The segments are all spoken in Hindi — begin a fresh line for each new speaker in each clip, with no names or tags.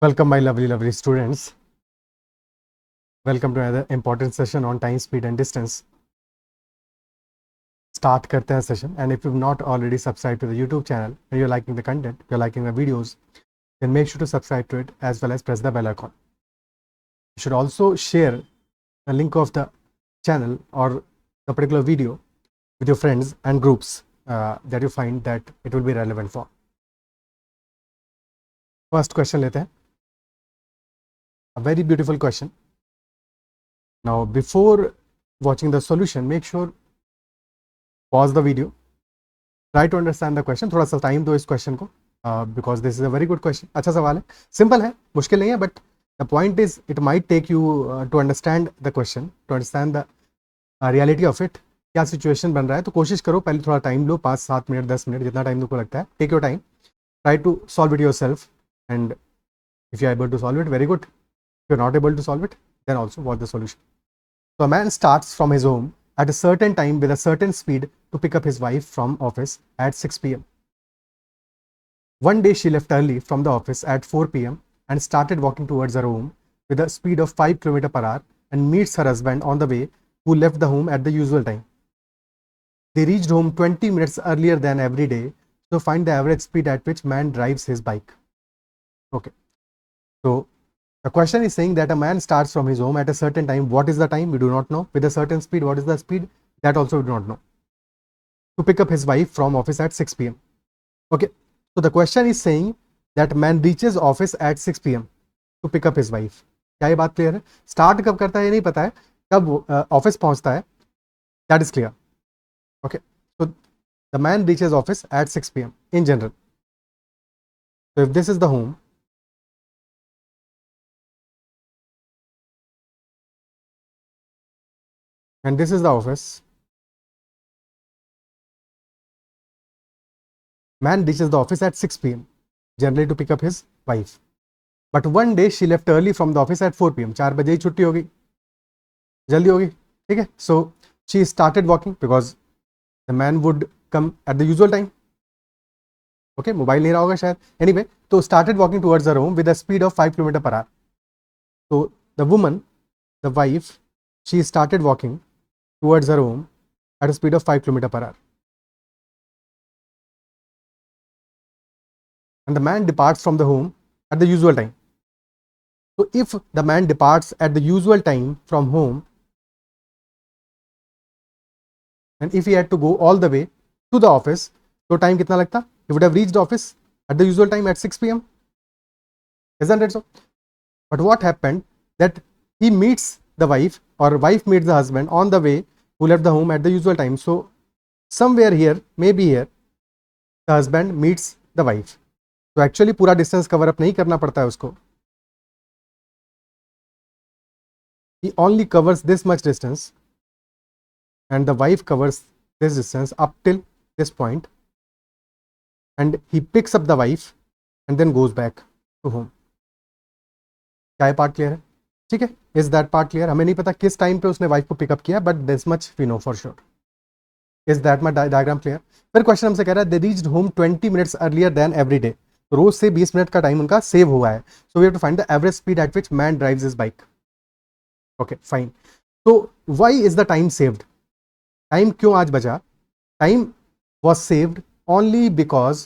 Welcome, my lovely students. Welcome to another important session on time, speed, and distance. Start करते हैं session. And if you've not already subscribed to the YouTube channel and you're liking the content, you're liking the videos, then make sure to subscribe to it as well as press the bell icon. You should also share the link of the channel or the particular video with your friends and groups that you find that it will be relevant for. First question लेते हैं. A very beautiful question. Now, before watching the solution, make sure pause the video, try to understand the question. थोड़ा सा टाइम दो इस क्वेश्चन को because this is a very good question. अच्छा सवाल है, सिंपल है, मुश्किल नहीं है, but the point is it might take you to understand the question, to understand the reality of it. क्या सिचुएशन बन रहा है, तो कोशिश करो पहले थोड़ा टाइम लो, 5-7 मिनट 10 मिनट जितना टाइम तुमको लगता है, take your time, try to solve it yourself, and if you are able to solve it, very good. If you're not able to solve it, then also watch the solution. So a man starts from his home at a certain time with a certain speed to pick up his wife from office at 6 p.m. One day she left early from the office at 4 p.m. and started walking towards her home with a speed of 5 km per hour and meets her husband on the way, who left the home at the usual time. They reached home 20 minutes earlier than every day, so find the average speed at which man drives his bike. Okay. So the question is saying that a man starts from his home at a certain time. What is the time? We do not know. With a certain speed, what is the speed? That also we do not know. To pick up his wife from office at 6 p.m. Okay. So the question is saying that man reaches office at 6 p.m. to pick up his wife. क्या ये बात क्लियर है? स्टार्ट कब करता है ये नहीं पता है, कब ऑफिस पहुंचता है, that is clear. Okay. So the man reaches office at 6 p.m. in general. So if this is the home, and this is the office, man reaches the office at 6 p.m. generally to pick up his wife. But one day she left early from the office at 4 p.m. 4 बजे ही छुट्टी हो गई, जल्दी हो गई, ठीक है. So she started walking because the man would come at the usual time. Okay, mobile नहीं रहा होगा शायद. Anyway, तो started walking towards her home with a speed of 5 km per hour. So the woman, the wife, she started walking towards her home at a speed of 5 km per hour. And the man departs from the home at the usual time. So if the man departs at the usual time from home, and if he had to go all the way to the office, तो time कितना लगता? He would have reached office at the usual time at 6 p.m. Isn't it so? But what happened that he meets the wife, or wife meets the husband on the way, who left the home at the usual time. So somewhere here, maybe here, the husband meets the wife. तो एक्चुअली पूरा डिस्टेंस कवर अप नहीं करना पड़ता है उसको. He only covers this much distance, and the wife covers this distance up till this point, and he picks up the wife and then goes back to home. क्या ये पार्ट क्लियर है? ठीक है. Is that part clear? हमें नहीं पता किस टाइम पे उसने वाइफ को पिकअप किया, but this much we know for sure. Is that my diagram clear? फिर क्वेश्चन हमसे कह रहा है they reached home 20 minutes earlier than every day. रोज से 20 मिनट का टाइम उनका सेव हुआ है. So we have to find the average speed at which man drives his bike. Okay, fine. तो why is the time saved? Time क्यों आज बचा? Time was saved only because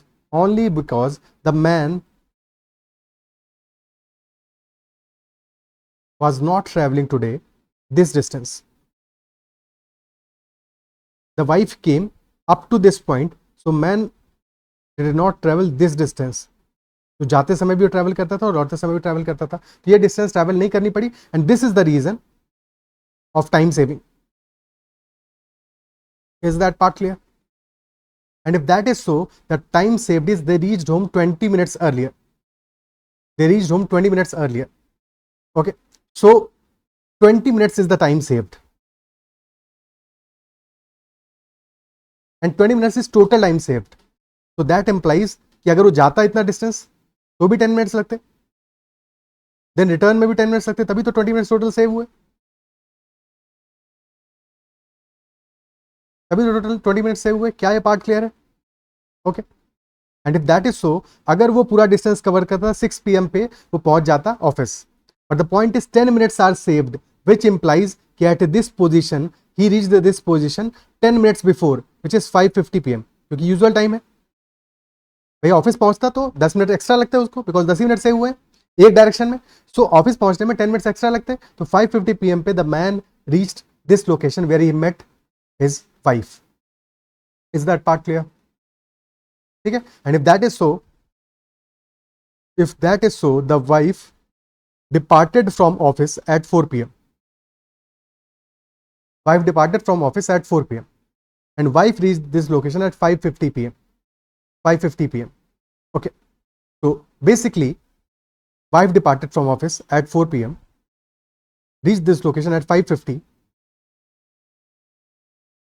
the man was not traveling today this distance. The wife came up to this point, so man did not travel this distance. तो जाते समय भी वो ट्रैवल करता था और लौटते समय भी ट्रैवल करता था, तो ये डिस्टेंस ट्रैवल नहीं करनी पड़ी, and this is the reason of time saving. Is that part clear? And if that is so, the time saved is they reached home 20 minutes earlier. They reached home 20 minutes earlier. Okay. So 20 minutes is the time saved. And 20 minutes is total time saved. So that implies कि अगर वो जाता इतना डिस्टेंस तो भी 10 मिनट्स लगते, देन रिटर्न में भी 10 मिनट्स लगते, तभी तो 20 मिनट्स टोटल सेव हुए. तभी तो टोटल 20 मिनट्स सेव हुए. क्या ये पार्ट क्लियर है? Okay. And if that is सो, अगर वो पूरा डिस्टेंस कवर करता 6 PM पे वो पहुंच जाता office, but the point is 10 minutes are saved, which implies कि at this position he reached this position 10 minutes before, which is 5:50 PM, क्योंकि यूजुअल टाइम है भाई, ऑफिस पहुंचता तो 10 मिनट एक्स्ट्रा लगते हैं उसको, बिकॉज 10 ही मिनट से हुए एक डायरेक्शन में, सो ऑफिस पहुंचने में 10 मिनट्स एक्स्ट्रा लगते हैं, तो 5:50 PM पे the man reached this location where he met his wife. Is that part clear? ठीक है. And if that is so the wife departed from office at 4 PM. Wife departed from office at 4 PM and wife reached this location at 5:50 PM. 5:50 PM. Okay. So basically, wife departed from office at 4 PM, reached this location at 5:50.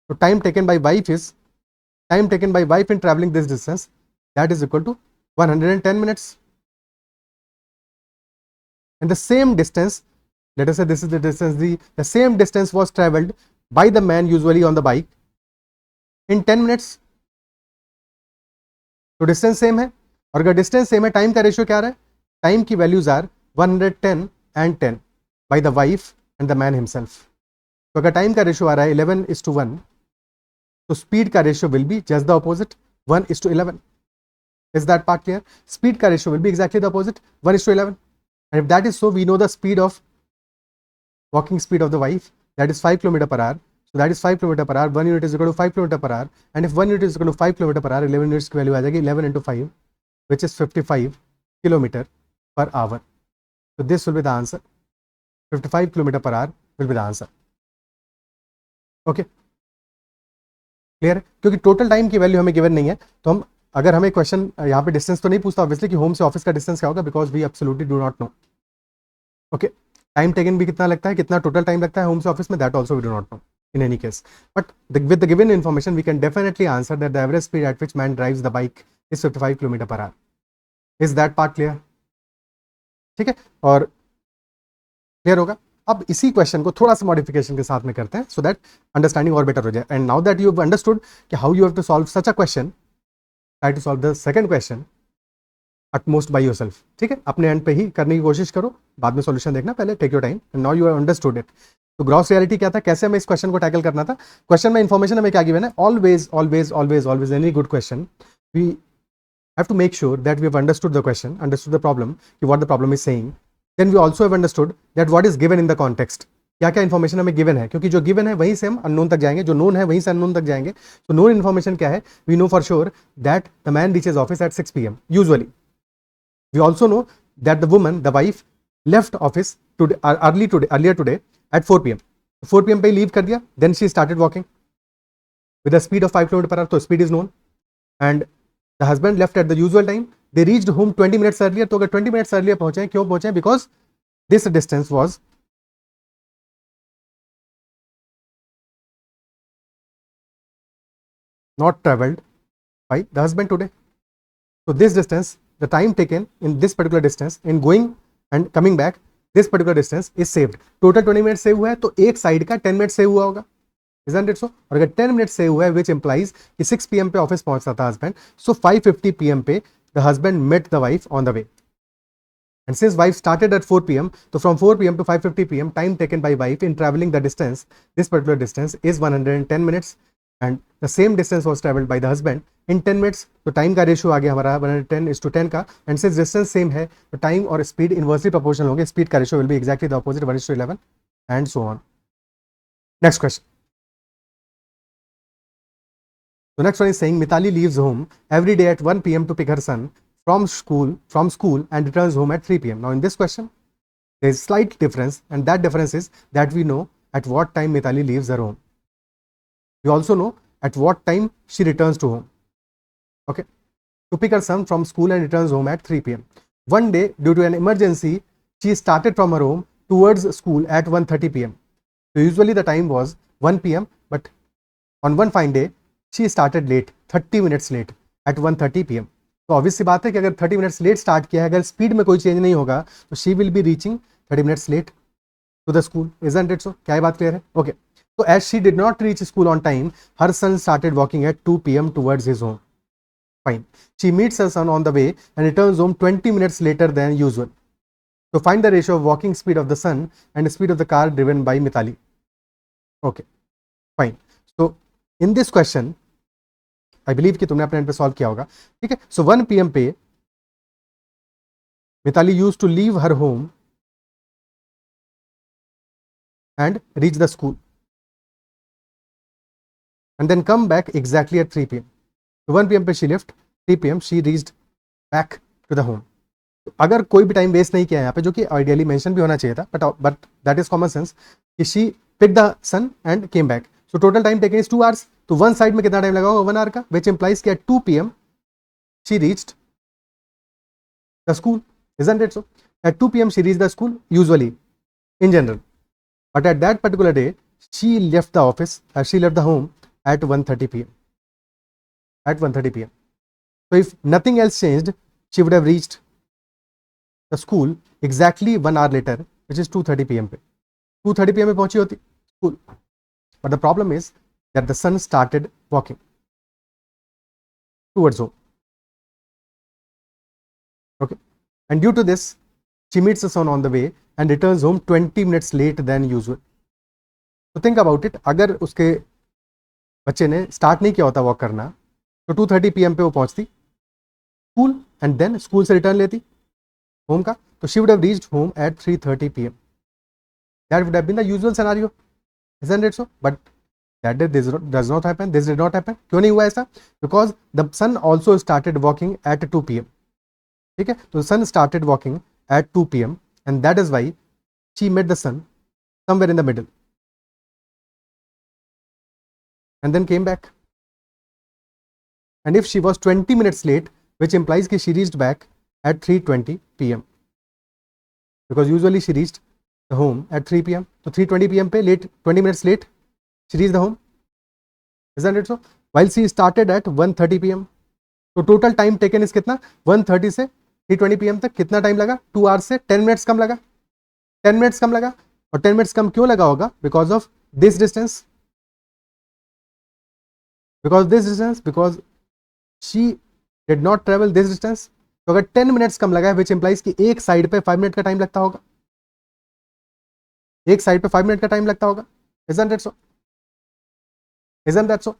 So time taken by wife in traveling this distance, that is equal to 110 minutes. And the same distance, let us say this is the distance, the same distance was traveled by the man usually on the bike in 10 minutes. तो डिस्टेंस सेम है, और अगर डिस्टेंस सेम है, टाइम का रेशियो क्या रहा है? टाइम की values are 110 and 10 by the wife and the man himself. तो अगर टाइम का रेशियो आ रहा है 11:1, तो स्पीड का ratio will be just the opposite, 1:11. Is that part clear? Speed का ratio will be exactly the opposite, 1:11. And if that is so, we know the speed of walking speed of the wife, that is 5 km per hour. So that is 5 km per hour. 1 unit is equal to 5 km per hour. And if 1 unit is equal to 5 km per hour, 11 units की value आ जाएगी 11 into 5, which is 55 km per hour. So this will be the answer. 55 km per hour will be the answer. Okay. Clear है? क्योंकि टोटल टाइम की वैल्यू हमें गिवन नहीं है, तो हम अगर हमें क्वेश्चन यहाँ पे डिस्टेंस तो नहीं पूछता ऑब्वियसली कि होम से ऑफिस का डिस्टेंस क्या होगा, because we absolutely do not know. Okay. Time taken भी कितना लगता है, कितना टोटल टाइम लगता है होम से ऑफिस में, that also we do not know in any case. But with the given information, we can definitely answer that the average speed at which man drives the bike is 55 km per hour. Is that part clear? ठीक है, और क्लियर होगा. अब इसी क्वेश्चन को थोड़ा सा मॉडिफिकेशन के साथ में करते हैं, सो दैट अंडरस्टैंडिंग और बेटर हो जाए. And now that you have understood कि how you have to solve such a question, try to solve the second question utmost by yourself. ठीक है, अपने एंड पे ही करने की कोशिश करो, बाद में सॉल्यूशन देखना, पहले take your time. Now you have understood it. तो ग्रॉस रियलिटी क्या था, कैसे हमें इस क्वेश्चन को टैकल करना था. क्वेश्चन में इंफॉर्मेशन हमें क्या गिवन है, always always always always any good question we have to make sure that we have understood the question, understood the problem, कि what the problem is saying. Then we also have understood that what is given in the context, क्या क्या इन्फॉर्मेशन हमें गिवन है, क्योंकि जो गिवन है वहीं से हम अननोन तक जाएंगे, जो नोन है वहीं से अननोन तक जाएंगे. तो नोन इन्फॉर्मेशन क्या है, we know for sure that the man reaches office at 6 PM usually. We also know that the woman, the wife, left office earlier today at 4 PM. 4 PM पे leave कर दिया. Then she started walking with a speed of 5 km per hour. तो speed is known. And the husband left at the usual time. They reached home 20 minutes earlier. तो अगर 20 minutes earlier पहुंचे हैं, क्यों पहुंचे हैं? Because this distance was not traveled by the husband today. So this distance, the time taken in this particular distance in going and coming back, this particular distance is saved. Total 20 minutes save हुआ है, तो एक साइड का 10 मिनट सेव हुआ होगा. Isn't it so? और अगर 10 मिनट सेव हुआ है, which implies कि 6 PM पे ऑफिस पहुंचता था हस्बैंड, so 5:50 PM पे the husband met the wife on the way. And since wife started at 4 PM, so from 4 PM to 5:50 PM, time taken by wife in traveling the distance, this particular distance is 110 minutes, and the same distance was traveled by the husband in 10 minutes. तो टाइम का रेशियो आ गया हमारा 110:10 का. एंड सिंस डिस्टेंस सेम है, तो टाइम और स्पीड इनवर्सली प्रोपोर्शनल होंगे. स्पीड का ratio will be exactly the opposite, 1:11 and so on. Next question. The next one is saying Mitali leaves home every day at 1 PM to pick her son from school and returns home at 3 PM. Now in this question, there is slight difference, and that difference is that we know at what time Mitali leaves her home. We also know at what time she returns to home. Okay, to pick her son from school and returns home at 3 PM. One day, due to an emergency, she started from her home towards school at 1:30 PM. So usually the time was 1 PM, but on one fine day, she started late, 30 minutes late at 1:30 PM. तो ऑब्वियस सी बात है कि अगर 30 मिनट्स लेट स्टार्ट किया है, अगर स्पीड में कोई चेंज नहीं होगा, तो she will be reaching 30 minutes late to the school. Isn't it so? क्या ये बात क्लियर है? Okay. So as she did not reach school on time, her son started walking at 2 PM towards his home. Fine. She meets her son on the way and returns home 20 minutes later than usual. So find the ratio of walking speed of the son and the speed of the car driven by Mitali. Okay, fine. So in this question, I believe कि तुमने अपने एंड पे सॉल्व किया होगा, ठीक है. So 1 PM पे Mitali used to leave her home and reach the school and then come back exactly at 3 PM. So 1 PM पे she left, 3 PM she reached back to the home. तो अगर कोई भी टाइम वेस्ट नहीं किया यहाँ पे, जो कि आइडियली मेंशन भी होना चाहिए था, but that is common sense, कि she pick the son and came back. So total time taken is 2 hours. तो वन साइड में कितना टाइम लगा होगा? 1 hour का, विच इंप्लाइज कि at 2 PM she reached the school. isn't it so? At 2 PM she reached the school usually in general, but at that particular day she left the office, she left the home at 1:30 PM. At 1:30 PM. So if nothing else changed, she would have reached the school exactly 1 hour later, which is 2:30 PM पे. 2:30 PM में पहुंची होती school. But the problem is that the son started walking towards home. Okay, and due to this she meets the son on the way and returns home 20 minutes late than usual. So think about it, अगर उसके बच्चे ने स्टार्ट नहीं किया होता वॉक करना, तो 2:30 PM पे वो पहुंचती स्कूल एंड देन स्कूल से रिटर्न लेती होम का. तो she would have reached home at 3:30 PM. That would have been the usual scenario, isn't it so? But that does not happen. This did not happen. क्यों नहीं हुआ ऐसा? Because the son also started walking at 2 PM. ठीक है, तो son started walking at 2 PM and that is why she met the sun somewhere in the middle and then came back. And if she was 20 minutes late, which implies that she reached back at 3:20 PM, because usually she reached the home at 3 PM. So 3:20 PM पे late, 20 minutes late, she reached the home, isn't it so? While she started at 1:30 PM. तो टोटल टाइम टेकन इज कितना? 1:30 से 3:20 PM तक कितना टाइम लगा? 2 hours से 10 minutes कम लगा. 10 minutes कम लगा. और 10 minutes कम क्यों लगा होगा? Because of this distance. Because she did not travel this distance. तो अगर 10 minutes कम लगा है, विच इंप्लाइज कि एक साइड पे 5 minutes का टाइम लगता होगा. एक साइड पे 5 minutes का टाइम लगता होगा. Isn't that so? Isn't that so?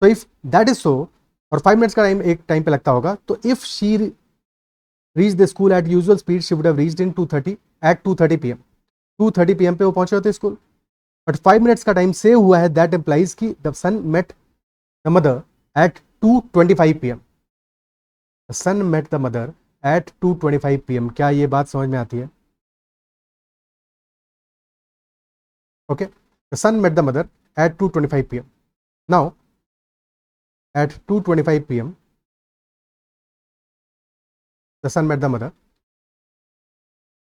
So if that is so, और 5 minutes का टाइम एक टाइम पे लगता होगा, तो if she reach the school at usual speed, she would have reached in 2:30 PM. 2:30 PM पे वो पहुंचे होते स्कूल, बट 5 minutes का टाइम सेव हुआ है. दैट इंप्लाइज कि the son met the mother at 2:25 PM. The son met the mother at 2:25 PM. क्या ये बात समझ में आती है? Okay, the son met the mother at 2:25 PM. Now at 2:25 PM the son met the mother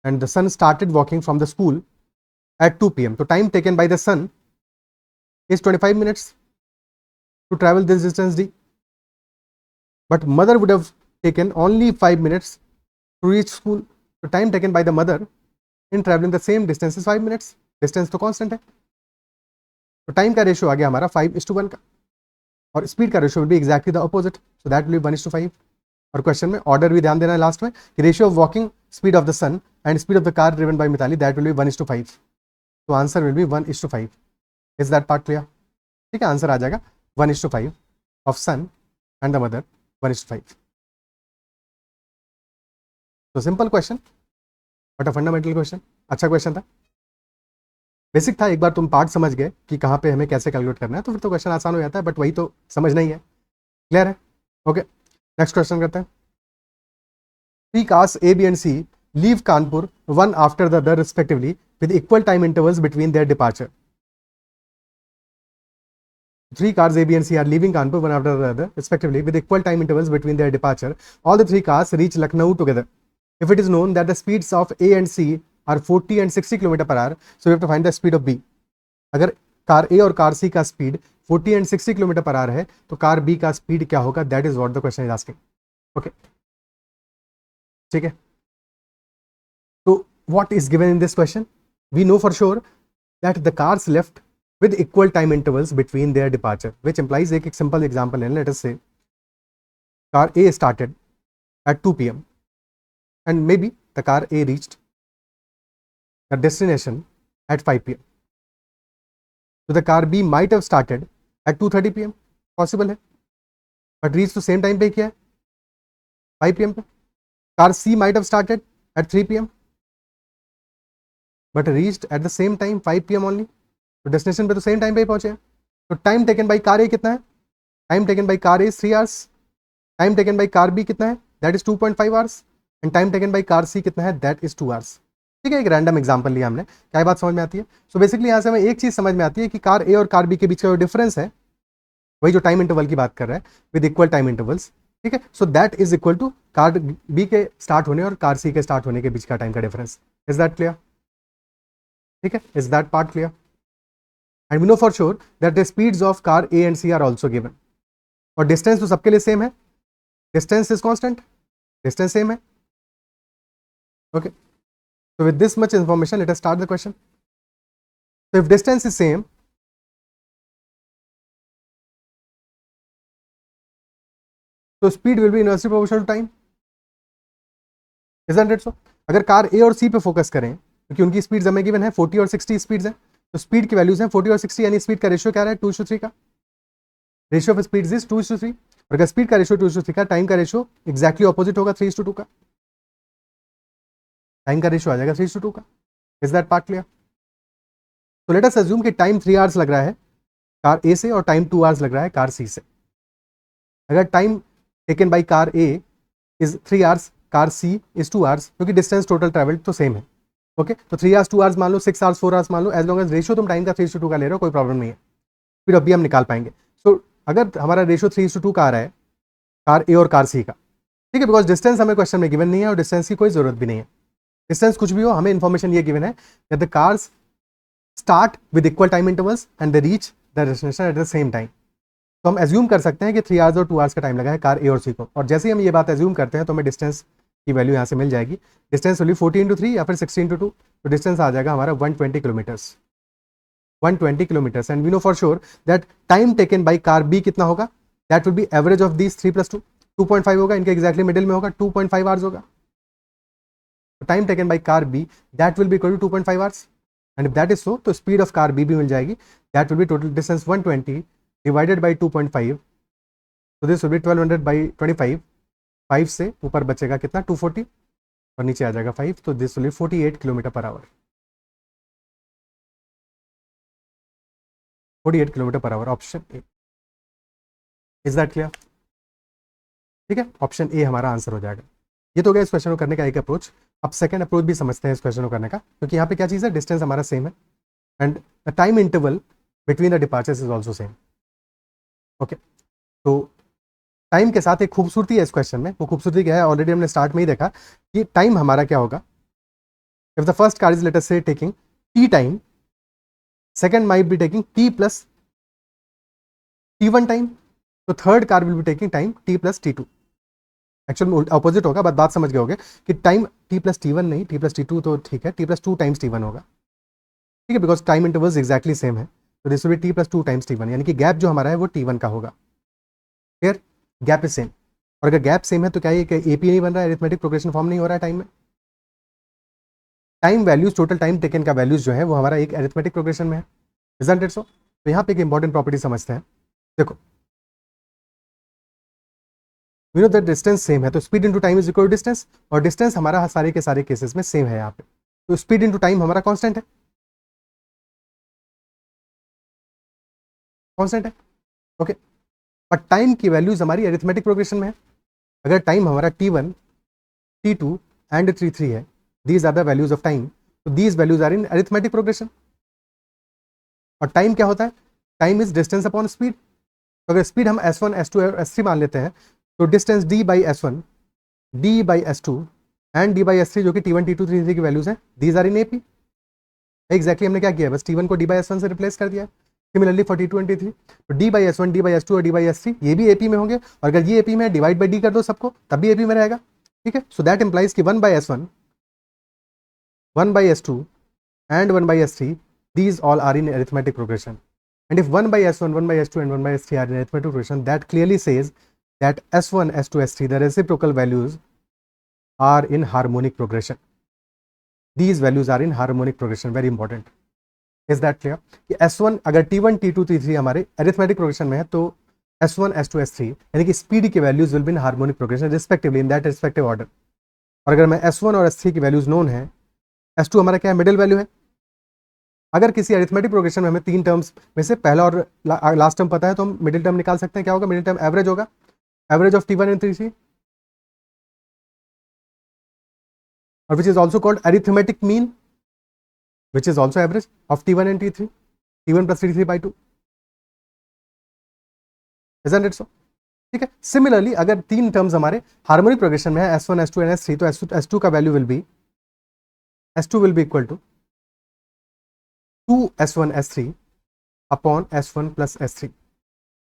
and the son started walking from the school at 2 PM. So time taken by the son is 25 minutes to travel this distance d, but mother would have taken only 5 minutes to reach school. So time taken by the mother in traveling the same distance is 5 minutes. Distance तो constant है, तो टाइम का रेशियो आ गया हमारा 5:1 का, और स्पीड का ratio will be exactly the opposite. So that will be 1:5. और क्वेश्चन में ऑर्डर भी ध्यान देना है लास्ट में, कि ratio of walking speed of the son and speed of the car driven by Mitali, that will be 1:5. तो answer will be 1:5. Is that part clear? ठीक है, आंसर आ जाएगा 1:5 of son and the mother, 1:5. तो simple question but a fundamental question. अच्छा क्वेश्चन था, बेसिक था. एक बार तुम पार्ट समझ गए कि कहाँ पे हमें कैसे कैलकुलेट करना है, तो फिर तो क्वेश्चन आसान हो जाता है, बट वही तो समझना ही है. क्लियर है? ओके, नेक्स्ट क्वेश्चन करते हैं. 3 cars A, B and C leave Kanpur one after the other respectively with equal time intervals between their departure. 3 cars A, B and C are leaving Kanpur one after the other respectively with equal time intervals between their departure. All the 3 cars reach Lucknow together. If it is known that the speeds of A and C are 40 and 60 km/h, so we have to find the speed of B. अगर कार A और कार C का स्पीड 40 and 60 km/h है, तो कार B का स्पीड क्या होगा? That is what the question is asking. Okay, ठीक है. तो what is given in this question? We know for sure that the cars left with equal time intervals between their departure, which implies एक सिंपल एग्जांपल है. लेट अस से car A started at 2 p.m. and maybe the car A reached the destination at 5 p.m. So the car B might have started at 2:30 p.m. Possible है, but reached to same time पे क्या है 5 p.m. पे. Car C might have started at 3 p.m. but reached at the same time 5 p.m. only. तो destination पे तो same time पे ही पहुंचे हैं. तो time taken by car A कितना है? Time taken by car A is 3 hours. Time taken by car B कितना है? That is 2.5 hours. And time taken by car C कितना है? That is 2 hours. ठीक है, एक रैंडम एग्जांपल लिया हमने. क्या बात समझ में आती है? सो बेसिकली यहाँ से हमें एक चीज समझ में आती है कि कार ए और कार बी के बीच का जो डिफरेंस है, वही जो टाइम इंटरवल की बात कर रहा है, विद इक्वल टाइम इंटरवल्स. ठीक है, so that is equal to car B के स्टार्ट होने और कार सी के स्टार्ट होने के बीच का टाइम का डिफरेंस. Is that clear? ठीक है, is that part clear? And we know for sure that the speeds of car A and C are also given. और डिस्टेंस तो सबके लिए सेम है. Distance is constant, distance same है. Okay, so with this much information let us start the question. So if distance is same, so speed will be inversely proportional to time, isn't it so? अगर कार A और C पे फोकस करें, क्योंकि उनकी स्पीड हमें गिवन है 40 और 60 स्पीड्स हैं, तो स्पीड की वैल्यूज हैं 40 और 60, यानी स्पीड का रेशियो क्या रहा है 2:3 का. Ratio of speeds is 2:3. और अगर स्पीड का रेशियो 2:3 का, टाइम का रेशियो एग्जैक्टली ऑपोजिट होगा 3:2 का. टाइम का रेशियो आ जाएगा 3:2 का. Is that part clear? तो लेट अस अज्यूम कि टाइम 3 आवर्स लग रहा है कार ए से और टाइम 2 आवर्स लग रहा है कार सी से. अगर time taken by car A is 3 hours, car C is 2 hours, क्योंकि डिस्टेंस टोटल ट्रैवल तो सेम है. ओके, तो 3 आवर्स 2 आवर्स मान लो, 6 आवर्स 4 आवर्स मान लो, एज लॉन्ग एज रेशियो तुम टाइम का 3:2 का ले रहे हो, कोई प्रॉब्लम नहीं है. फिर अभी हम निकाल पाएंगे. सो अगर हमारा रेशियो 3:2 का आ रहा है कार ए और कार सी का, ठीक है, बिकॉज डिस्टेंस हमें क्वेश्चन में गिवन नहीं है और डिस्टेंस की कोई जरूरत भी नहीं है. डिस्टेंस कुछ भी हो, हमें इन्फॉर्मेशन ये गिवन है that the cars start with equal time intervals and they reach the destination at the same time. तो हम एज्यूम कर सकते हैं कि 3 आवर्स और 2 आवर्स का टाइम लगा है कार ए और सी को. और जैसे ही हम ये बात एज्यूम करते हैं तो हमें डिस्टेंस की वैल्यू यहाँ से मिल जाएगी. डिस्टेंस वैल्यू 40 × 3 या फिर 60 × 2, तो डिस्टेंस आ जाएगा हमारा 120 kilometres. 120 kilometres. And we know for sure that time taken by car B कितना होगा? That will be average of these 3 + 2, 2.5 होगा. इनके एक्जैक्टली मिडिल में होगा, 2.5 आवर्स होगा. Time taken by car B that will be equal to 2.5 hours. And if that is so, तो स्पीड ऑफ कार बी भी मिल जाएगी. That will be total distance 120 divided by 2.5. तो दिस विल बी 1200 बाई 25. 5 से ऊपर बचेगा कितना? 240 और नीचे आ जाएगा 5. तो this will be 48 kilometre per our. 48 kilometre per our, option A. Is that clear? ठीक है, ऑप्शन ए हमारा आंसर हो जाएगा. ये तो गया इस क्वेश्चन को करने का एक अप्रोच. अब सेकंड अप्रोच भी समझते हैं इस क्वेश्चन को करने का, क्योंकि यहाँ पे क्या चीज़ है, डिस्टेंस हमारा सेम है and the time interval between the departures is also same. Okay, तो टाइम के साथ एक खूबसूरती है इस क्वेश्चन में. वो खूबसूरती क्या है, ऑलरेडी हमने स्टार्ट में ही देखा कि टाइम हमारा क्या होगा. If the first car is let us say taking t time, second might be taking t plus T1 time, तो third car will be taking time T + T2. Actual में अपोजिट होगा, बट बात समझ गए होगे कि टाइम T + T1 नहीं, T + T2 तो ठीक है, T + 2 टाइम्स T1 होगा. ठीक है, because time intervals exactly same है. तो this will be T + 2 times T1, यानी कि गैप जो हमारा है वो T1 का होगा. क्लियर? Gap is same. और अगर गैप सेम है तो क्या ये एपी नहीं बन रहा है, अरिथमेटिक प्रोग्रेशन फॉर्म नहीं हो रहा है टाइम में. Time values, total time taken का वैल्यूज जो है वो हमारा एक अरिथमेटिक प्रोग्रेशन में है. Isn't it so? तो यहाँ पे एक इंपॉर्टेंट प्रॉपर्टी समझते हैं. देखो, we know that distance same है, तो speed into time is equal to distance. और डिस्टेंस हमारा सारे के सारे केसेस में सेम है यहाँ पे. तो स्पीड इनटू टाइम हमारा कांस्टेंट है, कांस्टेंट है. ओके, और टाइम की वैल्यूज हमारी अरिथमेटिक प्रोग्रेशन में है. अगर टाइम हमारा T1, T2 एंड T3 है, these are the values of time, तो these values are in arithmetic progression. और टाइम क्या होता है? Time is distance upon speed. तो अगर स्पीड हम S1, S2 और S3 मान लेते हैं, तो distance D by S1, D by S2 and D by S3 जो कि T1, T2, T3 की वैल्यूज हैं, these are in AP. Exactly हमने क्या किया है, बस T1 को D by S1 से रिप्लेस कर दिया है. Similarly for T2 and T3, तो D by S1, D by S2 और D by S3 ये भी AP में होंगे. और अगर ये AP में डिवाइड बाई D कर दो सबको, तब भी AP में रहेगा. ठीक है, सो दैट इंप्लाइज कि 1 by S1, 1 by S2 and 1 by S3, these all are in arithmetic progression. And if 1 by S1, 1 by S2 and 1 by S3 are in arithmetic progression, that clearly says that S1, S2, S3, the reciprocal values are in harmonic progression. These values are in harmonic progression, very important. Is that clear? कि S1 अगर T1, T2, T3 हमारे arithmetic progression में है तो S1, S2, S3 यानी कि स्पीड की values will be in harmonic progression respectively in that respective order. और अगर मैं S1 और S3 की वैल्यूज नोन है, S2 हमारा क्या है, मिडिल वैल्यू है. अगर किसी अरिथमेटिक प्रोग्रेशन में हमें तीन टर्म्स में से पहला और लास्ट टर्म पता है तो हम मिडिल टर्म निकाल सकते हैं. क्या होगा मिडिल टर्म? एवरेज होगा, average of T1 and T3, और which is also called arithmetic mean, which is also average of T1 and T3, T1 plus T3 by 2. Isn't it so? ठीक है. सिमिलरली अगर तीन टर्म्स हमारे हार्मोनिक प्रोग्रेशन में है S1, S2 एंड S3, तो S2 का value will be equal to 2S1 S3 upon S1 plus S3,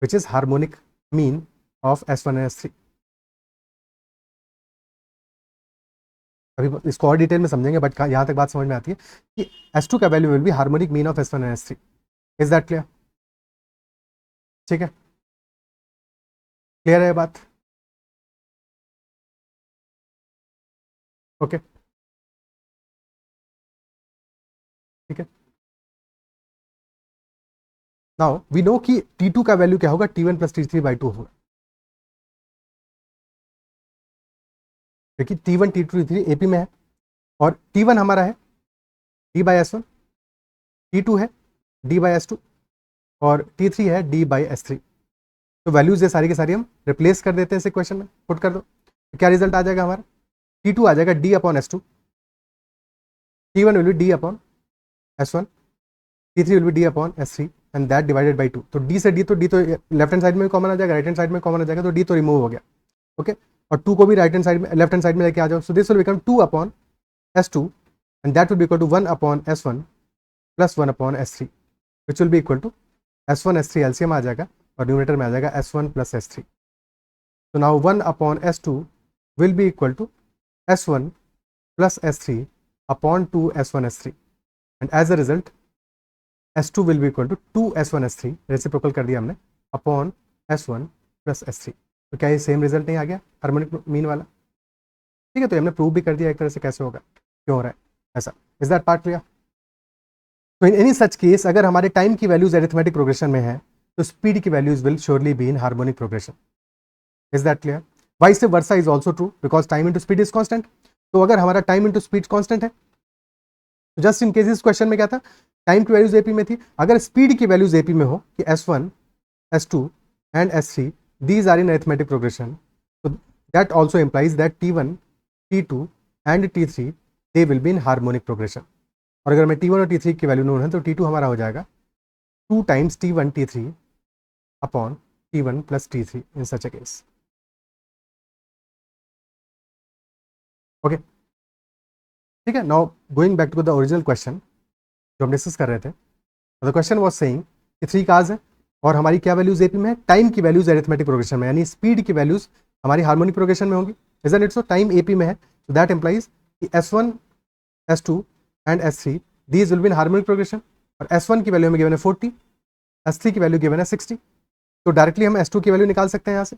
which is harmonic mean of S1 and S3. अभी इसको और डिटेल में समझेंगे, बट यहां तक बात समझ में आती है कि S2 का value will B harmonic mean of S1 and S3. Is that clear? ठीक है, क्लियर है बात? ओके, ठीक है. नाउ वी नो कि T2 का वैल्यू क्या होगा, T1 प्लस T3 बाई 2 होगा, क्योंकि T1, T2, T3 AP में है, और T1 हमारा है D बाई S1, T2 है D बाई S2, और T3 है D बाई S3. तो वैल्यूज ये सारी की सारी हम रिप्लेस कर देते हैं इस इक्वेशन में, पुट कर दो. तो क्या रिजल्ट आ जाएगा हमारा? T2 आ जाएगा D upon S2, T1 will be D upon S1, T3 will be D upon S3, and that divided by 2. तो D से D, तो D तो लेफ्ट हैंड साइड में कॉमन आ जाएगा, राइट हैंड साइड में कॉमन आ जाएगा, तो D तो रिमूव हो गया. ओके, और 2 को भी राइट हैंड साइड में, लेफ्ट हैंड साइड में लेके आ जाओ. So this will become 2 upon S2, and that will be equal to 1 upon S1 plus 1 upon S3, which will be equal to S1 S3 LCM आ जाएगा, और न्यूमरेटर में आ जाएगा S1 प्लस S3. तो now 1 upon S2 will be equal to S1 plus S3 upon 2 S1 S3, and as a result S2 will be equal to 2 S1 S3, reciprocal कर दिया हमने, अपॉन S1 प्लस S3. तो क्या ये सेम रिजल्ट नहीं आ गया हार्मोनिक मीन वाला? ठीक है, तो हमने प्रूव भी कर दिया एक तरह से कैसे होगा, क्यों हो रहा है ऐसा. Is that part clear? तो इन एनी सच केस अगर हमारे टाइम की वैल्यूज अरिथमेटिक प्रोग्रेशन में है तो स्पीड की values will surely be in harmonic progression. Is that clear? Vice versa is also true, because time into speed is constant. तो अगर हमारा टाइम इंटू स्पीड कॉन्स्टेंट है, तो जस्ट इन केस इस क्वेश्चन में क्या था, टाइम की वैल्यूज एपी में थी. अगर स्पीड की वैल्यूज एपी में हो कि S1, S2 and S3 these are in arithmetic progression, so that also implies that T1, T2 and T3 they will be in harmonic progression. और अगर मैं T1 और T3 की वैल्यू नोन है तो T2 हमारा हो जाएगा 2 times T1 T3 upon T1 plus T3 in such a case. Okay, ठीक है. Now going back to the original question जो हम डिस्कस कर रहे थे. द क्वेश्चन वाज सेइंग कि 3 कार्स हैं और हमारी क्या वैल्यूज एपी में है, टाइम की वैल्यूज अरिथमेटिक प्रोग्रेशन में, यानी स्पीड की वैल्यूज हमारी हार्मोनिक प्रोग्रेशन में होंगी. Isn't it so? Time AP में है, सो दैट इंप्लाइज कि S1, S2 and S3 these will be in harmonic progression. और S1 की वैल्यू हमें गिवन है 40, S3 की वैल्यू गिवन है 60. तो डायरेक्टली हम S2 की वैल्यू निकाल सकते हैं यहाँ से.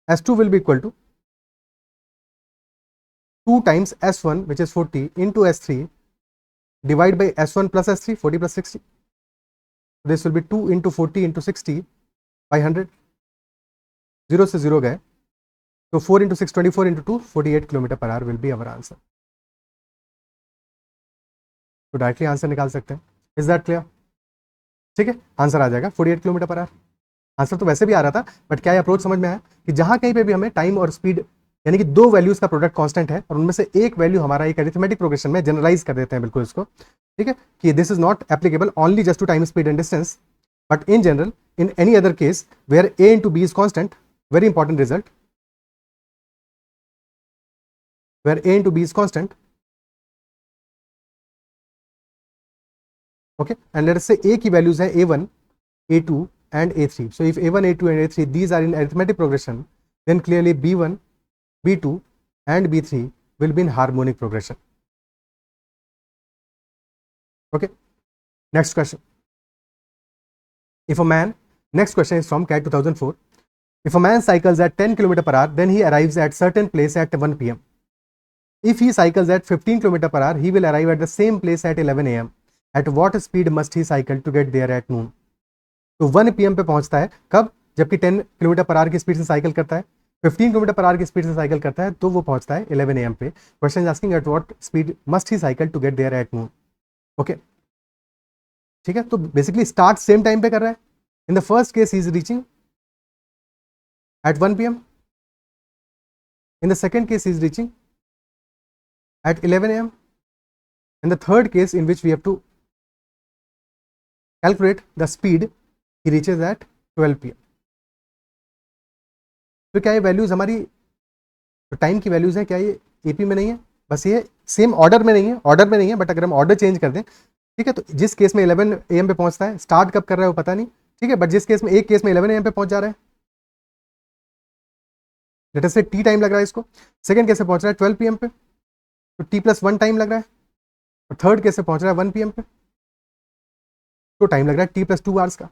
S2 will be equal to 2 times S1 which is 40 into S3 divide by S1 plus S3, 40 plus 60. This will be 2 into 40 into 60 by 100. 0 से 0 गए तो 4 into 6, 24 into 2, 48 kilometre per our will be our answer. तो डायरेक्टली आंसर निकाल सकते हैं. Is that clear? ठीक है, आंसर आ जाएगा 48 किलोमीटर पर आवर. आंसर तो वैसे भी आ रहा था, बट क्या अप्रोच समझ में आया कि जहां कहीं पे भी हमें टाइम और स्पीड यानी कि दो वैल्यूज का प्रोडक्ट कांस्टेंट है और उनमें से एक वैल्यू हमारा एक अरिथमेटिक प्रोग्रेशन में जनरलाइज कर देते हैं बिल्कुल इसको. ठीक है, कि this is not applicable only just to time speed and distance, but in general in any other case where A into B is constant, very important result, where A into B is constant, okay, and let us say A की values है A1, A2 and A3. So if A1, A2 and A3 these are in arithmetic progression, then clearly B1, B2 and B3 will be in harmonic progression. Okay, next question. If a man, next question is from CAT 2004. If a man cycles at 10 km per hour, then he arrives at certain place at 1 p.m. If he cycles at 15 km per hour, he will arrive at the same place at 11 a.m. At what speed must he cycle to get there at noon? तो 1 PM पे पहुंचता है कब? जबकि 10 किलोमीटर पर आवर की स्पीड से साइकिल करता है, 15 किलोमीटर पर आवर की स्पीड से साइकिल करता है, तो वो पहुंचता है 11 AM पे. Question is asking at what speed must he cycle to get there at noon. Okay, ठीक है. तो बेसिकली स्टार्ट सेम टाइम पे कर रहा है. In the first case he is reaching at 1 PM. In the second case he is reaching at 11 AM. And the third case in which we have to calculate the speed, he reaches at 12 PM. तो क्या ये वैल्यूज हमारी तो टाइम की वैल्यूज है, क्या ये एपी में नहीं है? बस ये सेम ऑर्डर में नहीं है, बट अगर हम ऑर्डर चेंज कर दें, ठीक है, तो जिस केस में 11 AM पे पहुंचता है, स्टार्ट कब कर रहा है वो पता नहीं, ठीक है, बट जिस केस में एक केस में 11 AM पे पहुंच जा रहा है, लेट अस से टी टाइम लग रहा है इसको, सेकंड केस में पहुंच रहा है 12 PM पे, तो t+1 टाइम लग रहा है, और थर्ड केस से पहुंच रहा है 1 PM पे, तो टाइम लग रहा है t+2 आवर्स का.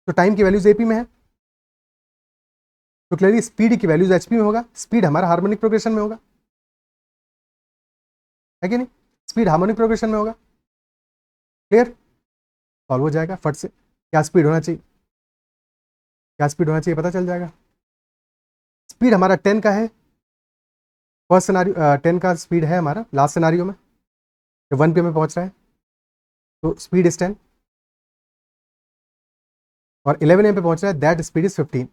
तो टाइम की वैल्यूज एपी में है, तो क्लियरली स्पीड की वैल्यूज एचपी में होगा. स्पीड हमारा हार्मोनिक प्रोग्रेशन में होगा, है कि नहीं? स्पीड हार्मोनिक प्रोग्रेशन में होगा. क्लियर? सॉल्व हो जाएगा फट से. क्या स्पीड होना चाहिए, पता चल जाएगा. स्पीड हमारा 10 का है, फर्स्ट सिनारियो 10 का स्पीड है हमारा लास्ट सिनारियो में, जब 1 PM में पहुंच रहा है, तो स्पीड इज 10, और 11 AM पे पहुंच रहा है, दैट स्पीड इज 15.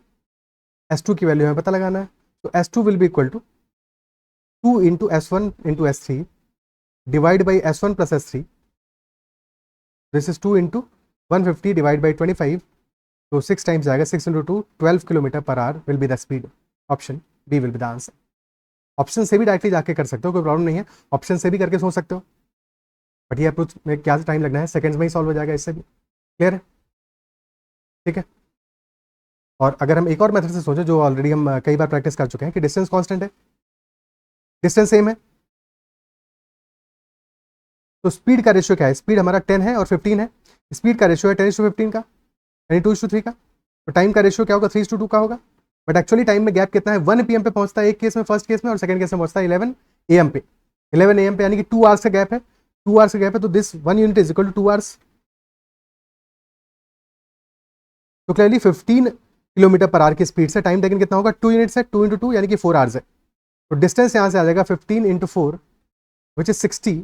S2 की वैल्यू हमें पता लगाना है, तो S2 will be equal to 2 into S1 into S3 divide by S1 plus S3. This is 2 into 150 divide by 25, तो 6 टाइम्स जाएगा. 6 into 2 12 kilometre per hour will be the speed. Option B will be the answer. Option से भी डायरेक्टली जाके कर सकते हो, कोई प्रॉब्लम नहीं है, ऑप्शन से भी करके सोच सकते हो, बट ये अप्रोच में क्या टाइम लगना है, सेकंड्स में ही सॉल्व हो जाएगा इससे भी. क्लियर है? ठीक है. और अगर हम एक और मेथड से सोचें, जो ऑलरेडी हम कई बार प्रैक्टिस कर चुके हैं, कि डिस्टेंस कांस्टेंट है, डिस्टेंस सेम है, तो स्पीड का रेशियो क्या है? स्पीड हमारा 10 है और 15 है. स्पीड का रेशियो है 10:15 का, यानी 2:3 का. तो टाइम का रेशियो क्या होगा? 3:2 का होगा. बट एक्चुअली टाइम में गैप कितना है? 1 PM पे पहुंचता है एक केस में, फर्स्ट केस में, और सेकंड केस में पहुंचता है 11 AM पे. 11 AM पे यानी कि 2 आवर्स का गैप है. 2 आवर्स का गैप है, तो this 1 unit is equal to 2 hours. तो क्लियरली 15 किलोमीटर पर आवर की स्पीड से टाइम टेकन कितना होगा? 2 यूनिट्स है, 2 इंटू 2 यानी कि 4 आवर्स है. तो डिस्टेंस यहाँ से आ जाएगा 15 इंटू 4 विच इज 60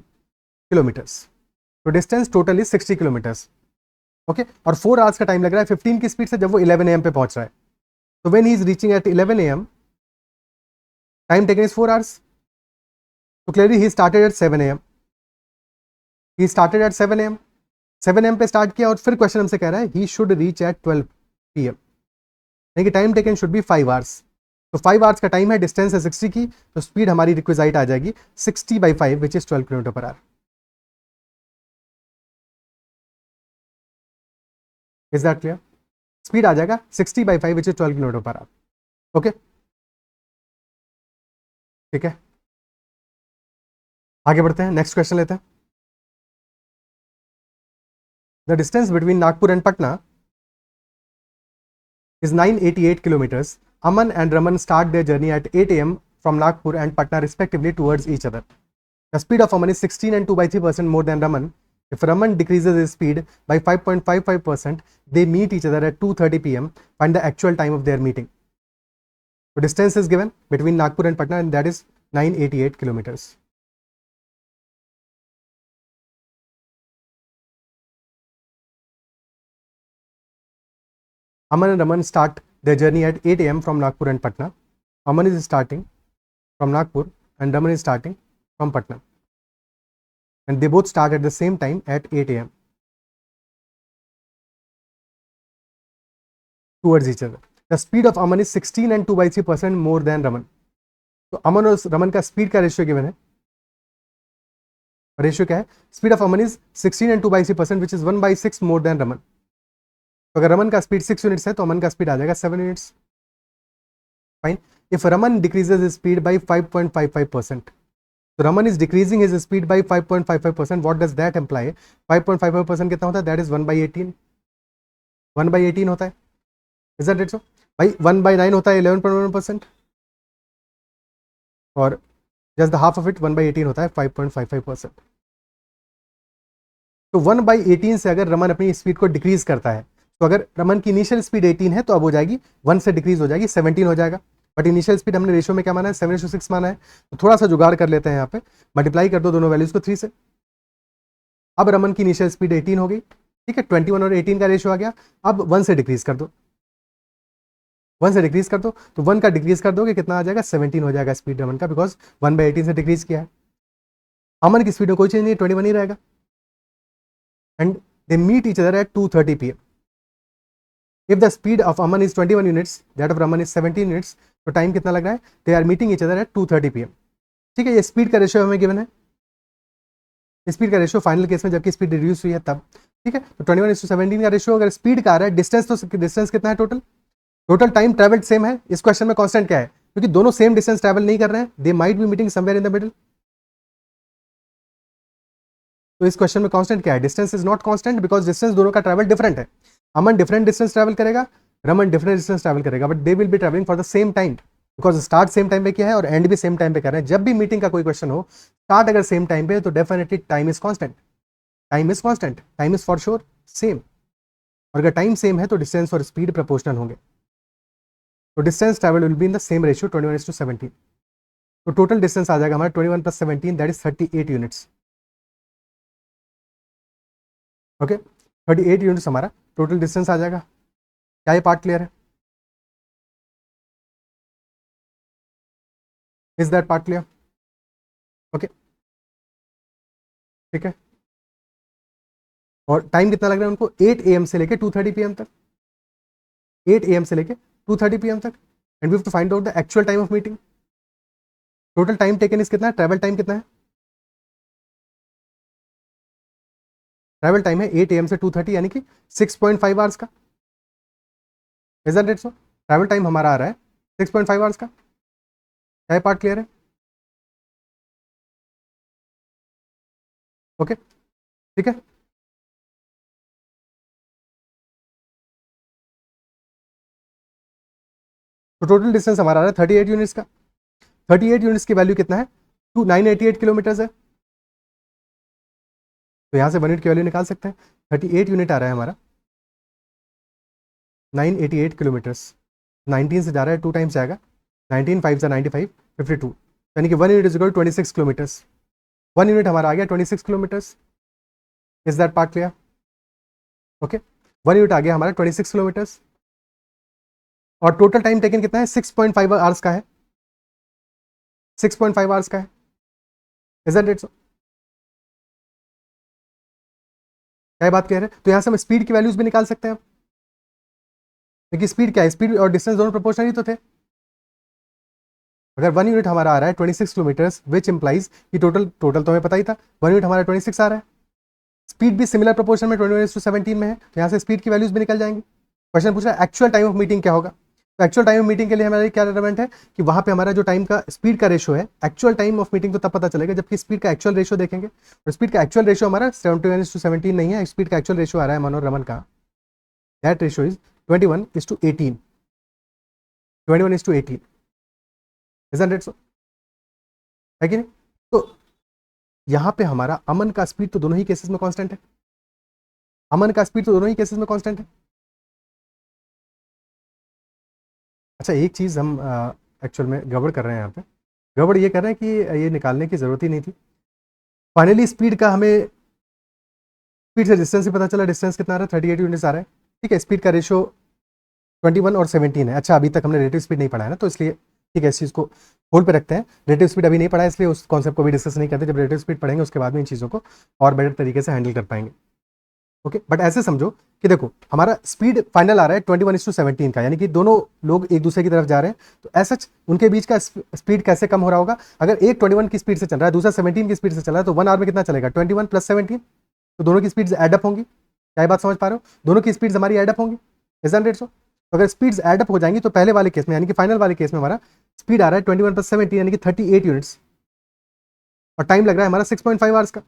किलोमीटर्स. तो distance total is 60 kilometres. Okay, और 4 आवर्स का टाइम लग रहा है 15 की स्पीड से, जब वो 11 AM पे पहुंच रहा है. तो when he is reaching at 11 AM, time taken is 4 hours. तो clearly he started at 7 AM. He started at 7 AM. 7 AM पे स्टार्ट किया, और फिर क्वेश्चन हमसे कह रहा है he should reach at 12 PM, यानी कि time taken should be 5 hours. तो 5 आवर्स का टाइम है, डिस्टेंस है 60 की, तो स्पीड हमारी रिक्विजाइट आ जाएगी 60/5 which is 12 kilometre per hour. Is that clear? Speed आ जाएगा 60/5 which is 12 kilometre per hour. Okay, ठीक है, आगे बढ़ते हैं, नेक्स्ट क्वेश्चन लेते हैं. The distance between Nagpur and Patna is 988 kilometers. Aman and Raman start their journey at 8 AM from Nagpur and Patna respectively towards each other. The speed of Aman is 16 and 2/3% more than Raman. If Raman decreases his speed by 5.55%, they meet each other at 2:30 PM. Find the actual time of their meeting. The distance is given between Nagpur and Patna, and that is 988 kilometers. Aman and Raman start their journey at 8 AM from Nagpur and Patna. Aman is starting from Nagpur and Raman is starting from Patna. And they both start at the same time at 8 AM towards each other. The speed of Aman is 16 and 2/3% more than Raman. तो अमन और रमन का स्पीड का रेशियो गिवन है. रेशियो क्या है? Speed of Aman is 16 and 2/3% which is 1/6 more than Raman. तो अगर रमन का स्पीड 6 यूनिट्स है, तो अमन का स्पीड आ जाएगा 7 units. Fine. If Raman decreases his speed bye 5.55%, तो Raman is decreasing his speed bye 5.55%. What does that employee? 5.55% कितना होता है? That is 1/18. 1/18 होता है. Is that it? सो भाई 1/9 होता है 11.1% और just the half of it 1/18 होता है 5.55%। तो 1/18 से अगर रमन अपनी स्पीड को डिक्रीज करता है, तो अगर रमन की इनिशियल स्पीड 18 है तो अब हो जाएगी 1 से डिक्रीज हो जाएगी 17 हो जाएगा। बट इनिशियल स्पीड हमने रेशियो में क्या माना है 7:6 माना है, तो थोड़ा सा जुगाड़ कर लेते हैं यहाँ पे, मल्टीप्लाई कर दो दोनों वैल्यूज को 3 से। अब रमन की इनिशियल स्पीड 18 हो गई, ठीक है, 21 और 18 का रेशियो आ गया। अब 1 से डिक्रीज कर दो, 1 से डिक्रीज कर दो, तो 1 का डिक्रीज कर दोगे कितना आ जाएगा 17 हो जाएगा स्पीड रमन का, बिकॉज 1/18 से डिक्रीज किया है। अमन की स्पीड में कोई चेंज नहीं, 21 ही रहेगा। And they meet each other at 2:30 PM। If the speed of Aman is 21 units, that of Raman is 17 units, तो टाइम कितना लग रहा है, they are meeting each other at 2:30 PM। ठीक है, ये स्पीड का रेशियो हमें गिवन है, स्पीड का रेशियो फाइनल केस में जबकि स्पीड रिड्यूस हुई है तब। ठीक है, तो 21:17 का रेशियो, अगर स्पीड का आ रहा है, डिस्टेंस तो डिस्टेंस कितना है total, total time travelled same है। इस क्वेश्चन में कांस्टेंट क्या है, क्योंकि दोनों सेम डिस्टेंस ट्रेवल नहीं कर रहे हैं, they might be meeting somewhere in the middle. तो इस क्वेश्चन में कांस्टेंट क्या है, distance is not constant because distance दोनों का ट्रैवल डिफरेंट है। अमन डिफरेंट डिस्टेंस ट्रैवल करेगा, रमन डिफरेंट डिस्टेंस ट्रैवल करेगा, but they will be travelling for the same time, because start same time पे किया है और एंड भी सेम टाइम पे कर रहे हैं। जब भी मीटिंग का कोई क्वेश्चन हो, स्टार्ट अगर सेम टाइम पे तो definitely time is constant, time is constant, time is for sure same. और अगर टाइम सेम है तो डिस्टेंस और स्पीड प्रोपोर्शनल होंगे, तो distance travel will be in the same ratio 21:17। तो टोटल डिस्टेंस आ जाएगा हमारा 21 + 17 that is 38 units. Okay, 38 units हमारा टोटल डिस्टेंस आ जाएगा। क्या ये पार्ट क्लियर है, is that part clear? Okay, ठीक है। और टाइम कितना लग रहा है उनको, 8 AM से लेके 2:30 PM तक, 8 AM से लेके 2:30 PM तक। And we have to find out the actual time of meeting. Total time taken is कितना है, ट्रैवल टाइम कितना है, ट्रैवल टाइम है 8 AM से 2:30 यानी कि 6.5 आवर्स का। Is that it? So travel time हमारा आ रहा है 6.5 आवर्स का। क्या पार्ट क्लियर है? ओके, ठीक है। तो टोटल डिस्टेंस हमारा आ रहा है 38 यूनिट्स का। 38 यूनिट्स की वैल्यू कितना है, 988 किलोमीटर है। तो यहां से 1 यूनिट की वैल्यू निकाल सकते हैं। 38 यूनिट आ रहा है हमारा, 988 किलोमीटर्स। 19 से जा रहा है, 2 टाइम्स जाएगा, 19 5 से 95 52, यानी कि 1 unit is equal 26 kilometres. 1 unit हमारा आ गया 26 kilometres. Is that part clear? Okay, 1 unit आ गया हमारा 26 किलोमीटर्स। और टोटल टाइम टेकन कितना है, 6.5 आवर्स का है, 6.5 आवर्स का है। Is that it? क्या बात कह रहे हैं? तो यहां से हम स्पीड की वैल्यूज भी निकाल सकते हैं। देखिए स्पीड क्या है, स्पीड और डिस्टेंस दोनों प्रोपोर्शनल ही तो थे। अगर 1 यूनिट हमारा आ रहा है 26 किलोमीटर्स, विच इंप्लाइज कि टोटल तो हमें पता ही था 1 यूनिट हमारा 26 आ रहा है। स्पीड भी सिमिलर प्रोपोर्शन में 21:17 में है, तो यहाँ से स्पीड की वैल्यूज भी निकल जाएंगी। क्वेश्चन पूछ रहा है एक्चुअल टाइम ऑफ मीटिंग क्या होगा, तो एक्चुअल टाइम ऑफ मीटिंग के लिए हमारा क्या रिलेवेंट है कि वहां पे हमारा जो टाइम का स्पीड का रेशियो है, एक्चुअल टाइम ऑफ मीटिंग तो तब पता चलेगा जबकि स्पीड का एक्चुअल रेशियो देखेंगे। और स्पीड का एक्चुअल रेशियो हमारा 71:17 नहीं है, स्पीड का एक्चुअल रेशियो आ रहा है मनोज रमन का, that ratio is 21:18, 21:18। Isn't it सो? है कि नहीं? तो यहाँ पे हमारा अमन का स्पीड तो दोनों ही केसेस में कांस्टेंट है, अमन का स्पीड तो दोनों ही केसेस में कांस्टेंट है। अच्छा, एक चीज़ हम एक्चुअल में गड़बड़ कर रहे हैं यहाँ पे, गड़बड़ ये कर रहे हैं कि ये निकालने की ज़रूरत ही नहीं थी। फाइनली स्पीड का हमें, स्पीड से डिस्टेंस ही पता चला, डिस्टेंस कितना आ रहा है 38 यूनिट्स आ रहा है। ठीक है, स्पीड का रेशियो 21 और 17 है। अच्छा, अभी तक हमने रेटिव स्पीड नहीं पढ़ा है ना, तो इसलिए ठीक है इस चीज़ को होल्ड पे रखते हैं। रेटिव स्पीड अभी नहीं पढ़ा है, इसलिए उस कॉन्सेप्ट को भी डिस्कस नहीं करते। जब रेटिव स्पीड पढ़ेंगे उसके बाद में इन चीज़ों को और बेटर तरीके से हैंडल कर पाएंगे। ओके, बट ऐसे समझो कि देखो हमारा स्पीड फाइनल आ रहा है 21:17 का, यानी कि दोनों लोग एक दूसरे की तरफ जा रहे हैं, तो ऐसा उनके बीच का स्पीड कैसे कम हो रहा होगा। अगर एक 21 की स्पीड से चल रहा है, दूसरा 17 की स्पीड से चल रहा है, तो 1 आवर में कितना चलेगा, 21 + 17, तो दोनों की स्पीड एडअप होंगी। क्या बात समझ पा रहे हो, दोनों की स्पीड हमारी एडअप होंगी, इजंट इट सो? तो अगर स्पीड्स एडअप हो जाएंगी तो पहले वाले केस में यानी कि फाइनल वाले केस में हमारा स्पीड आ रहा है 21 + 17 यानी कि 38 यूनिट्स, और टाइम लग रहा है हमारा 6.5 आवर्स का।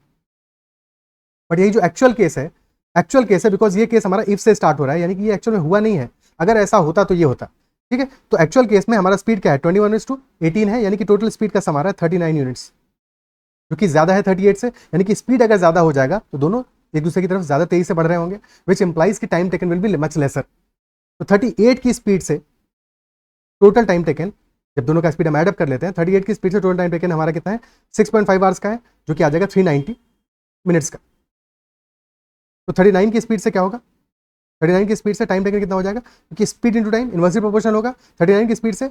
बट यही जो एक्चुअल केस है, एक्चुअल केस है बिकॉज ये केस हमारा इफ से स्टार्ट हो रहा है, यानी कि ये एक्चुअल में हुआ नहीं है। अगर ऐसा होता तो ये होता, ठीक है, तो एक्चुअल केस में हमारा स्पीड क्या है 21:18 है, यानी कि टोटल स्पीड का सम आ रहा है 39 यूनिट्स, जो कि ज्यादा है 38 से, यानी कि स्पीड अगर ज्यादा हो जाएगा तो दोनों एक दूसरे की तरफ ज्यादा तेजी से बढ़ रहे होंगे, विच इंप्लाइज की time taken will be much laser. तो 38 की स्पीड से टोटल टाइम टेकन, जब दोनों का स्पीड हम एडअप कर लेते हैं, 38 की स्पीड से टोटल टाइम टेकन हमारा कितना है 6.5 आवर्स का है, जो कि आ जाएगा 390 मिनट्स का। तो 39 की स्पीड से क्या होगा, 39 की स्पीड से टाइम टेकन कितना हो जाएगा, क्योंकि speed into time inversely proportional होगा। 39 की स्पीड से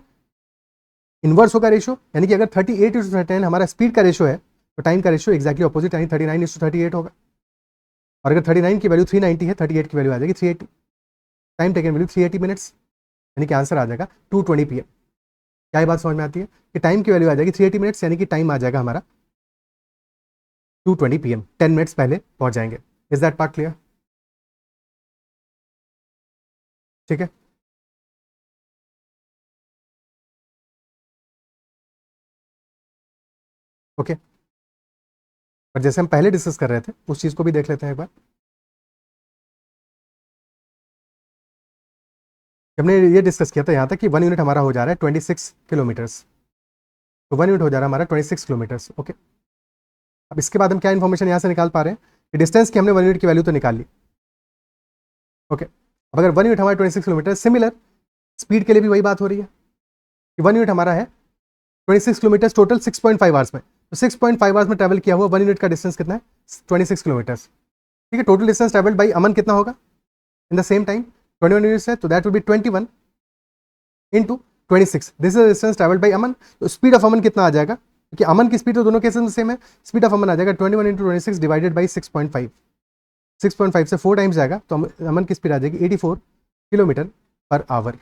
इनवर्स होगा रेशियो, यानी कि अगर 38:39 हमारा स्पीड का रेशियो है तो टाइम का रेशियो एक्जैक्टली ऑपोजिट यानी 39:38 होगा। और अगर 39 की वैल्यू 390 है, 38 की वैल्यू आ जाएगी 380, टाइम टेकन वैल्यू 380 मिनट्स, यानी कि आंसर आ जाएगा 2:20 PM। क्या ये बात समझ में आती है कि टाइम की वैल्यू आ जाएगी 380 मिनट्स, यानी कि टाइम आ जाएगा हमारा 2:20 PM, 10 मिनट्स पहले पहुंच जाएंगे। Is that part clear? ठीक है, ओके। पर जैसे हम पहले डिस्कस कर रहे थे उस चीज को भी देख लेते हैं एक बार। हमने ये डिस्कस किया था यहाँ तक कि 1 यूनिट हमारा हो जा रहा है 26 किलोमीटर्स, तो 1 यूनिट हो जा रहा है हमारा 26 किलोमीटर्स, ओके। अब इसके बाद हम क्या इन्फॉर्मेशन यहाँ से निकाल पा रहे हैं कि डिस्टेंस की हमने 1 यूनिट की वैल्यू तो निकाल ली, ओके। अब अगर 1 यूनिट हमारा 26 किलोमीटर, सिमिलर स्पीड के लिए भी वही बात हो रही है कि 1 यूनिट हमारा है 26 किलोमीटर टोटल 6.5 आवर्स में, तो 6.5 आवर्स में ट्रैवल किया हुआ 1 यूनिट का डिस्टेंस कितना है 26 किलोमीटर्स, ठीक है। Total distance travelled by Aman कितना होगा in the same time 21 units है, तो that will be 21 into 26, this is distance travelled by Aman. तो स्पीड ऑफ अमन कितना आ जाएगा, क्योंकि अमन की स्पीड तो दोनों केसेस में सेम है, स्पीड ऑफ अमन आ जाएगा 21 इंटू 26 डिवाइडेड बाई 6.5, 6.5 से 4 टाइम्स जाएगा, तो अमन की स्पीड आ जाएगी 84 kilometre per our,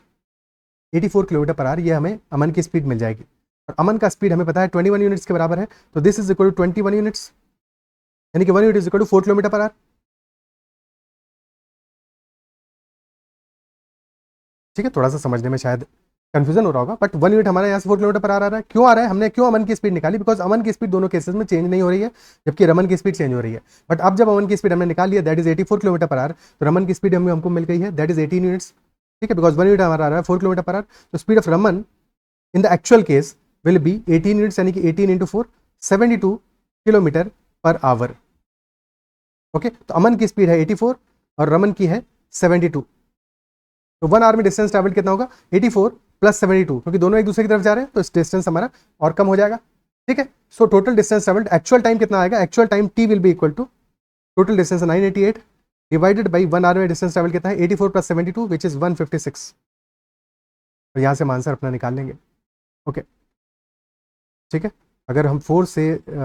84 kilometre per our, ये हमें अमन की स्पीड मिल जाएगी। और अमन का स्पीड हमें पता है 21 यूनिट्स के बराबर है, तो this is equal to 21 units, यानी कि 1 unit is equal to 4 kilometre per hour. ठीक है, थोड़ा सा समझने में शायद कंफ्यूजन हो रहा होगा, बट 1 यूनिट हमारे यहाँ से 4 किलोमीटर पर आ रहा है। क्यों आ रहा है, हमने क्यों अमन की स्पीड निकाली, बिकॉज अमन की स्पीड दोनों केसेस में चेंज नहीं हो रही है, जबकि रमन की स्पीड चेंज हो रही है। बट अब जब अमन की स्पीड हमने निकाल लिया that is 84 kilometre per our, तो रमन की स्पीड हमको मिल गई है दैट इज 18 यूनिट्स, ठीक है, बिकॉज 1 यूनिट हमारा आ रहा है 4 किलोमीटर पर आवर, तो speed of Raman in the actual case will be 18 units, यानी कि 18 into 4 72 kilometre per hour, okay. तो अमन की स्पीड है 84 और रमन की है 72, तो 1 आवर में डिस्टेंस ट्रैवल कितना होगा 84 प्लस 72, क्योंकि दोनों एक दूसरे की तरफ जा रहे हैं तो इस डिस्टेंस हमारा और कम हो जाएगा, ठीक है। So total distance travelled actual time कितना आएगा, actual time T will be equal to total distance 988 divided by 1 hour में डिस्टेंस ट्रैवल कितना है 84 प्लस 72 विच इज 156, तो यहाँ से हम आंसर अपना निकाल लेंगे, ओके, ठीक है। अगर हम 4 से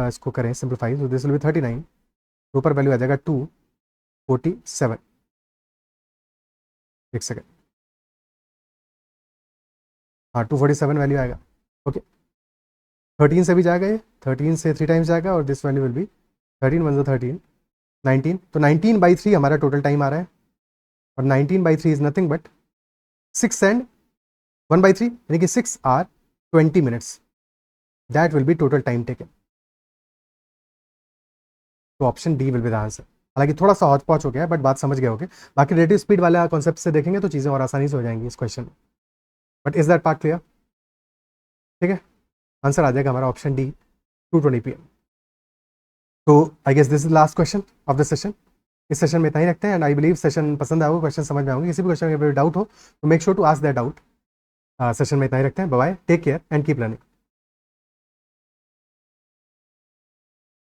इसको करें सिंप्लीफाई, तो दिस विल बी 39, ऊपर वैल्यू आ जाएगा 247, एक सेकेंड, हाँ 247 वैल्यू आएगा, ओके। 13 से भी जाएगा, ये 13 से 3 टाइम्स जाएगा, और दिस वैल्यू विल बी 13 1 13 19, तो 19/3 हमारा टोटल टाइम आ रहा है, और 19/3 इज नथिंग बट 6 एंड 1/3, यानी कि 6 hour 20 minutes, that will be total time taken, तो option D will be the answer. हालांकि थोड़ा सा हौच पौच हो गया है, बट बात समझ गए होगे, बाकी रिलेटिव स्पीड वाला कॉन्सेप्ट से देखेंगे तो चीज़ें और आसानी से हो जाएंगी इस क्वेश्चन में, but is that part clear, ठीक है। आंसर आ जाएगा हमारा ऑप्शन डी 2:20 PM। तो I guess this is last question of the session, इस सेशन में इतना ही रखते हैं, एंड आई बिलीव सेशन पसंद आएगा, क्वेश्चन समझ में आएंगे, किसी भी क्वेश्चन में डाउट हो तो make sure to ask that doubt. Session में इतना ही रखते हैं, bye, take care and keep learning.